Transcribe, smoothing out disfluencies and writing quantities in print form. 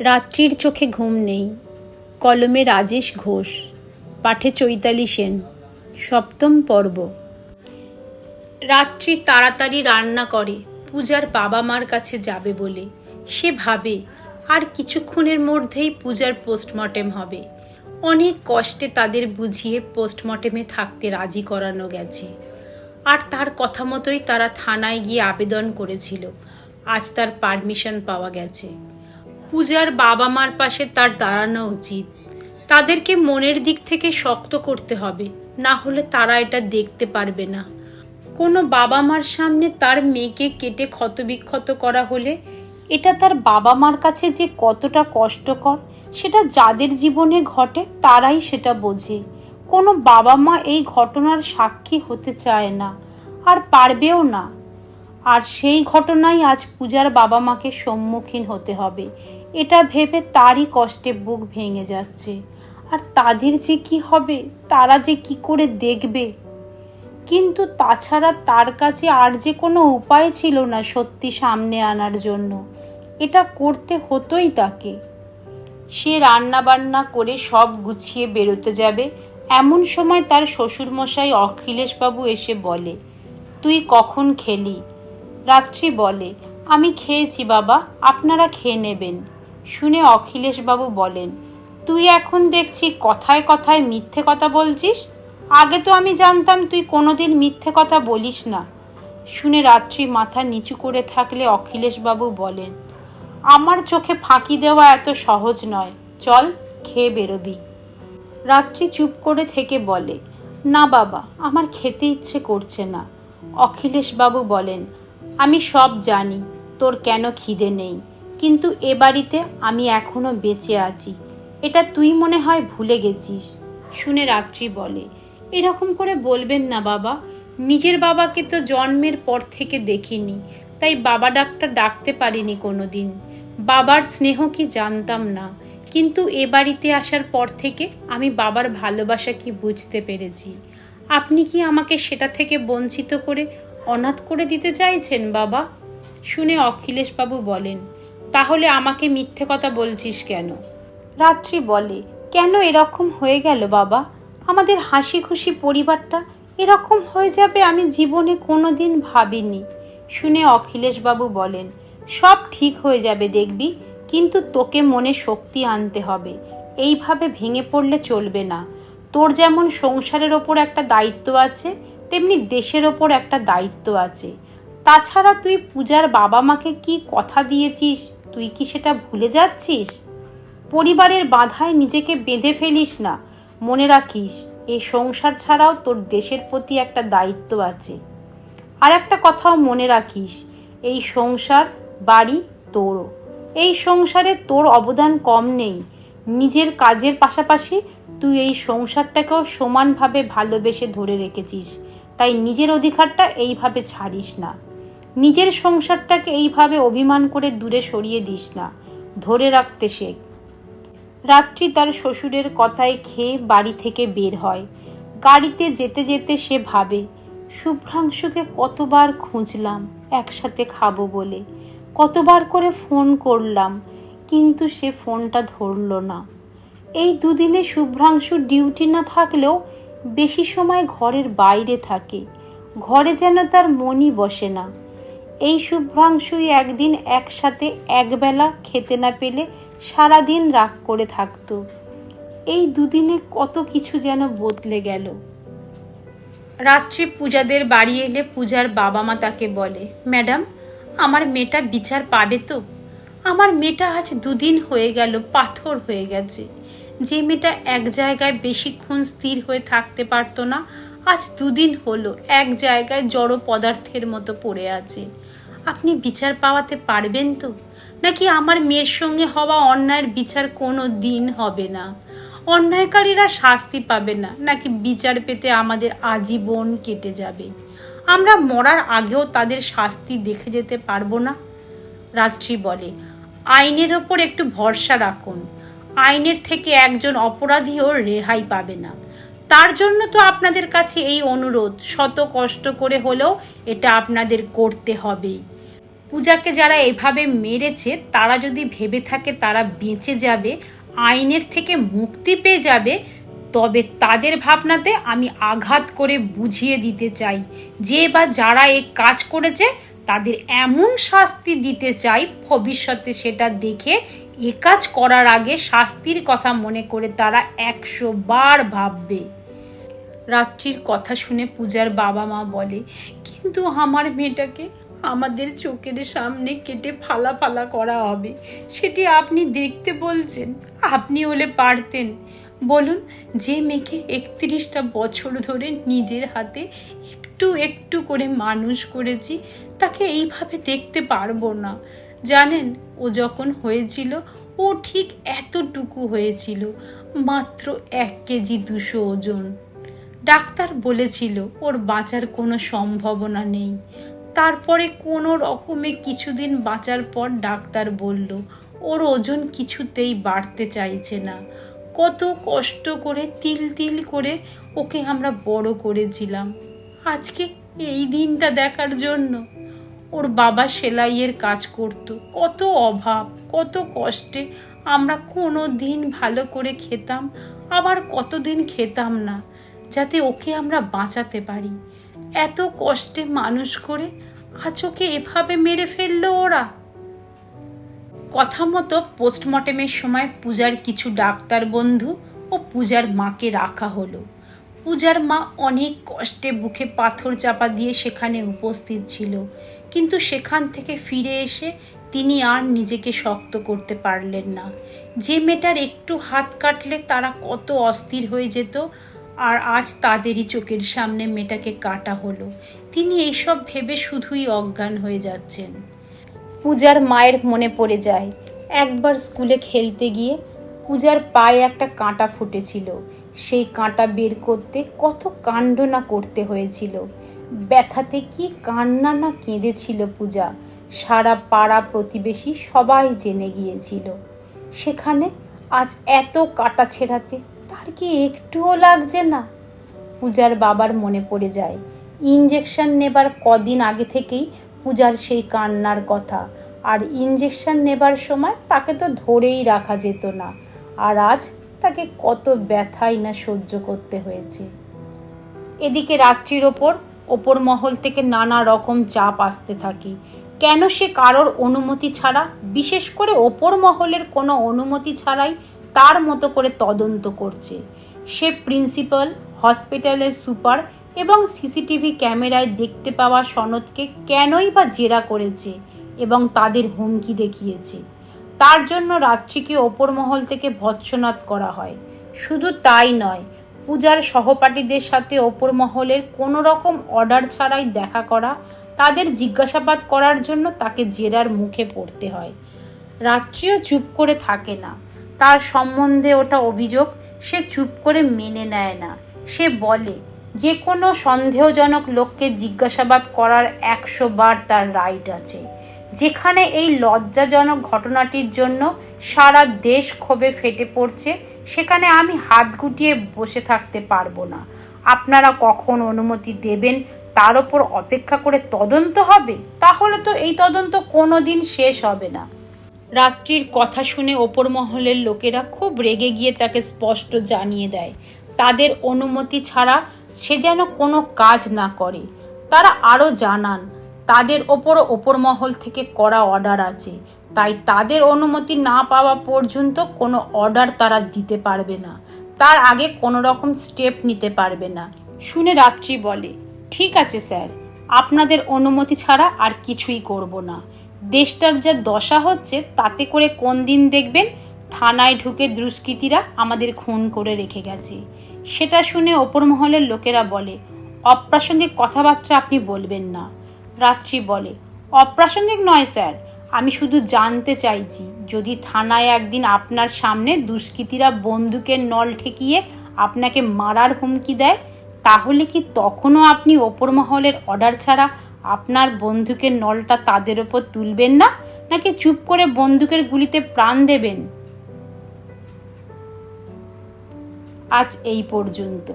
রাত্রির চোখে ঘুম নেই। কলমে রাজেশ ঘোষ, পাঠে চৈতালি সেন। সপ্তম পর্ব। রাত্রি তাড়াতাড়ি রান্না করে পূজার বাবা মার কাছে যাবে বলে। সে ভাবে আর কিছুক্ষণের মধ্যেই পূজার পোস্টমর্টেম হবে। অনেক কষ্টে তাদের বুঝিয়ে পোস্টমর্টেমে থাকতে রাজি করানো গেছে। আর তার কথা মতোই তারা থানায় গিয়ে আবেদন করেছিল। আজ তার পারমিশন পাওয়া গেছে। পূজার বাবা মার পাশে তার দাঁড়ানো উচিত। তাদেরকে মনের দিক থেকে শক্ত করতে হবে, না হলে তারা এটা দেখতে পারবে না। কোনো বাবা মার সামনে তার মেয়েকে কেটে ক্ষতবিক্ষত করা হলে এটা তার বাবা মার কাছে যে কতটা কষ্টকর, সেটা যাদের জীবনে ঘটে তারাই সেটা বোঝে। কোনো বাবা মা এই ঘটনার সাক্ষী হতে চায় না, আর পারবেও না। আর সেই ঘটনাই আজ পূজার বাবা মাকে সম্মুখীন হতে হবে। এটা ভেবে তারই কষ্টে বুক ভেঙে যাচ্ছে। আর তাদের যে কি হবে, তারা যে কি করে দেখবে। কিন্তু তাছাড়া তার কাছে আর যে কোনো উপায় ছিল না সত্যি সামনে আনার জন্য। এটা করতে হতোই তাকে। সে রান্না বান্না করে সব গুছিয়ে বেরোতে যাবে, এমন সময় তার শ্বশুরমশাই অখিলেশবাবু এসে বলে, তুই কখন খেলি? রাত্রি বলে, আমি খেয়েছি বাবা, আপনারা খেয়ে নেবেন। শুনে অখিলেশবাবু বলেন, তুই এখন দেখছি কথায় কথায় মিথ্যে কথা বলছিস। আগে তো আমি জানতাম তুই কোনোদিন মিথ্যে কথা বলিস না। শুনে রাত্রি মাথা নিচু করে থাকলে অখিলেশবাবু বলেন, আমার চোখে ফাঁকি দেওয়া এত সহজ নয়, চল খেয়ে বেরোবি। রাত্রি চুপ করে থেকে বলে, না বাবা, আমার খেতে ইচ্ছে করছে না। অখিলেশবাবু বলেন, আমি সব জানি তোর কেন খিদে নেই, কিন্তু এ বাড়িতে আমি এখনো বেঁচে আছি, এটা তুই মনে হয় ভুলে গেছিস। শুনে রাত্রি বলে, এরকম করে বলবেন না বাবা, নিজের বাবাকে তো জন্মের পর থেকে দেখিনি, তাই বাবা ডাকটা ডাকতে পারিনি কোনো দিন। বাবার স্নেহ কি জানতাম না, কিন্তু এ বাড়িতে আসার পর থেকে আমি বাবার ভালোবাসা কি বুঝতে পেরেছি। আপনি কি আমাকে সেটা থেকে বঞ্চিত করে অনাথ করে দিতে চাইছেন বাবা? শুনে অখিলেশবাবু বলেন, তাহলে আমাকে মিথ্যে কথা বলছিস কেন? রাত্রি বলে, কেন এরকম হয়ে গেল বাবা? আমাদের হাসি খুশি পরিবারটা এরকম হয়ে যাবে আমি জীবনে কোনো দিন ভাবিনি। শুনে অখিলেশবাবু বলেন, সব ঠিক হয়ে যাবে দেখবি, কিন্তু তোকে মনে শক্তি আনতে হবে। এইভাবে ভেঙে পড়লে চলবে না। তোর যেমন সংসারের ওপর একটা দায়িত্ব আছে, তেমনি দেশের ওপর একটা দায়িত্ব আছে। তাছাড়া তুই পূজার বাবা মাকে কি কথা দিয়েছিস, তুই কি সেটা ভুলে যাচ্ছিস? পরিবারের বাধায় নিজেকে বেঁধে ফেলিস না। মনে রাখিস, এই সংসার ছাড়াও তোর দেশের প্রতি একটা দায়িত্ব আছে। আর একটা কথাও মনে রাখিস, এই সংসার বাড়ি তোরও। এই সংসারে তোর অবদান কম নেই। নিজের কাজের পাশাপাশি তুই এই সংসারটাকেও সমানভাবে ভালোবেসে ধরে রেখেছিস, তাই নিজের অধিকারটা এইভাবে ছাড়িস না। নিজের সংসারটাকে এইভাবে অভিমান করে দূরে সরিয়ে দিস না, ধরে রাখতে শেখ। রাত্রি তার শ্বশুরের কথায় খেয়ে বাড়ি থেকে বের হয়। গাড়িতে যেতে যেতে সে ভাবে, শুভ্রাংশুকে কতবার খুঁজলাম একসাথে খাবো বলে, কতবার করে ফোন করলাম, কিন্তু সে ফোনটা ধরল না। এই দুদিনে শুভ্রাংশু ডিউটি না থাকলেও বেশি সময় ঘরের বাইরে থাকে। ঘরে যেন তার মনই বসে না। এই শুভ্রাংশুই একদিন একসাথে একবেলা খেতে না পেলে সারাদিন রাগ করে থাকতো। এই দুদিনে কত কিছু যেন বদলে গেল। রাত্রি পূজাদের বাড়ি এলে পূজার বাবা মা তাকে বলে, ম্যাডাম, আমার মেয়েটা বিচার পাবে তো? আমার মেয়েটা আজ 2 দিন হয়ে গেল পাথর হয়ে গেছে। যে মেয়েটা এক জায়গায় বেশিক্ষণ স্থির হয়ে থাকতে পারতো না, আজ 2 দিন হলো এক জায়গায় জড় পদার্থের মতো পড়ে আছে। আপনি বিচার পাওয়াতে পারবেন তো? নাকি আমার মেয়ের সঙ্গে হওয়া অন্যায়ের বিচার কোনো দিন হবে না? অন্যায়কারীরা শাস্তি পাবে না, নাকি বিচার পেতে আমাদের আজীবন কেটে যাবে? আমরা মরার আগেও তাদের শাস্তি দেখে যেতে পারবো না? রাত্রি বলে, আইনের ওপর একটু ভরসা রাখুন। আইনের থেকে একজন অপরাধীও রেহাই পাবে না। তার জন্য তো আপনাদের কাছে এই অনুরোধ, শত কষ্ট করে হলেও এটা আপনাদের করতে হবেই। পূজাকে যারা এভাবে মেরেছে তারা যদি ভেবে থাকে তারা বেঁচে যাবে, আইনের থেকে মুক্তি পেয়ে যাবে, তবে তাদের ভাবনাতে আমি আঘাত করে বুঝিয়ে দিতে চাই যে বা যারা এই কাজ করেছে তাদের এমন শাস্তি দিতে চাই ভবিষ্যতে সেটা দেখে এ কাজ করার আগে শাস্তির কথা মনে করে তারা 100 বার ভাববে। রাত্রির কথা শুনে পূজার বাবা মা বলে, কিন্তু আমার মেয়েটাকে আমাদের চোখের সামনে কেটে ফালা ফালা করা হবে, সেটি আপনি দেখতে বলছেন? আপনি হলে পারতেন। বলুন, যে মেয়েকে 31টা বছর ধরে নিজের হাতে একটু একটু করে মানুষ করেছি, তাকে এইভাবে দেখতে পারবো না? জানেন, ও যখন হয়েছিল ও ঠিক এতটুকু হয়েছিল, মাত্র 1 কেজি 200 ওজন। ডাক্তার বলেছিল ওর বাঁচার কোনো সম্ভাবনা নেই। তারপরে কোনো রকমে কিছুদিন বাঁচার পর ডাক্তার বলল ওর ওজন কিছুতেই বাড়তে চাইছে না। কত কষ্ট করে তিল তিল করে ওকে আমরা বড় করেছিলাম, আজকে এই দিনটা দেখার জন্য। ওর বাবা সেলাইয়ের কাজ করত, কত অভাব কত কষ্টে আমরা কোনো দিন ভালো করে খেতাম, আবার কতদিন খেতাম না, যাতে ওকে আমরা বাঁচাতে পারি। এত কষ্টে মানুষ করে আজ ওকে এভাবে মেরে ফেললো ওরা। কথা মতো পোস্টমর্টেমের সময় পূজার কিছু ডাক্তার বন্ধু ও পূজার মাকে রাখা হলো। পূজার মা অনেক কষ্টে বুকে পাথর চাপা দিয়ে সেখানে উপস্থিত ছিল, কিন্তু সেখান থেকে ফিরে এসে তিনি আর নিজেকে শক্ত করতে পারলেন না। যে মেয়েটার একটু হাত কাটলে তারা কত অস্থির হয়ে যেত, আর আজ তাদেরই চোখের সামনে মেয়েটাকে কাটা হলো। তিনি এইসব ভেবে শুধুই অজ্ঞান হয়ে যাচ্ছেন। পূজার মায়ের মনে পড়ে যায় একবার স্কুলে খেলতে গিয়ে পূজার পায়ে একটা কাঁটা ফুটেছিল। সেই কাঁটা বের করতে কত কাণ্ড না করতে হয়েছিল। ব্যথাতে কি কান্না না কেঁদেছিল পূজা। সারা পাড়া প্রতিবেশী সবাই জেনে গিয়েছিল। সেখানে আজ এত কাটা ছেঁড়াতে তার কি একটুও লাগছে না? পূজার বাবার মনে পড়ে যায় ইঞ্জেকশন নেবার কদিন আগে থেকেই পূজার সেই কান্নার কথা। আর ইঞ্জেকশন নেবার সময় তাকে তো ধরেই রাখা যেত না, আর আজ তাকে কত ব্যথাই না সহ্য করতে হয়েছে। এদিকে রাত্রির ওপর মহল থেকে নানা রকম চাপ আসতে থাকে। কেন সে কারোর অনুমতি ছাড়া, বিশেষ করে ওপর মহলের কোনো অনুমতি ছাড়াই তার মতো করে তদন্ত করছে। সে প্রিন্সিপাল, হসপিটালের সুপার এবং সিসিটিভি ক্যামেরায় দেখতে পাওয়া সনদকে কেনই বা জেরা করেছে এবং তাদের হুমকি দেখিয়েছে। তার জন্য রাত্রিকে ওপর মহল থেকে ভৎসনাদ করা হয়। শুধু তাই নয়, পূজার সহপাঠীদের সাথে ওপর মহলের কোনো রকম অর্ডার ছাড়াই দেখা করা, তাদের জিজ্ঞাসাবাদ করার জন্য তাকে জেরার মুখে পড়তে হয়। রাত্রিও চুপ করে থাকে না। তার সম্বন্ধে ওটা অভিযোগ সে চুপ করে মেনে নেয় না। সে বলে যে কোনো সন্দেহজনক লোককে জিজ্ঞাসাবাদ করার 100 বার তার রাইট আছে। যেখানে এই লজ্জাজনক ঘটনাটির জন্য সারা দেশ ক্ষোভে ফেটে পড়ছে, সেখানে আমি হাত গুটিয়ে বসে থাকতে পারবো না। আপনারা কখন অনুমতি দেবেন তার ওপর অপেক্ষা করে তদন্ত হবে? তাহলে তো এই তদন্ত কোনো দিন শেষ হবে না। রাত্রির কথা শুনে ওপর মহলের লোকেরা খুব রেগে গিয়ে তাকে স্পষ্ট জানিয়ে দেয় তাদের অনুমতি ছাড়া সে যেন কোনো কাজ না করে। তারা আরও জানান তাদের ওপর মহল থেকে করা অর্ডার আছে, তাই তাদের অনুমতি না পাওয়া পর্যন্ত কোনো অর্ডার তারা দিতে পারবে না। তার আগে কোনো রকম স্টেপ নিতে পারবে না। শুনে রাত্রি বলে, ঠিক আছে স্যার, আপনাদের অনুমতি ছাড়া আর কিছুই করব না। দেশটার যা দশা হচ্ছে তাতে করে কোন দিন দেখবেন থানায় ঢুকে দুষ্কৃতীরা আমাদের খুন করে রেখে গেছে। সেটা শুনে ওপর মহলের লোকেরা বলে, অপ্রাসঙ্গিক কথাবার্তা আপনি বলবেন না। রাত্রি বলে, অপ্রাসঙ্গিক নয় স্যার, আমি শুধু জানতে চাইছি যদি থানায় একদিন আপনার সামনে দুষ্কৃতীরা বন্দুকের নল ঠেকিয়ে আপনাকে মারার হুমকি দেয়, তাহলে কি তখনও আপনি ওপর মহলের অর্ডার ছাড়া আপনার বন্দুকের নলটা তাদের ওপর তুলবেন না, নাকি চুপ করে বন্দুকের গুলিতে প্রাণ দেবেন? আজ এই পর্যন্ত।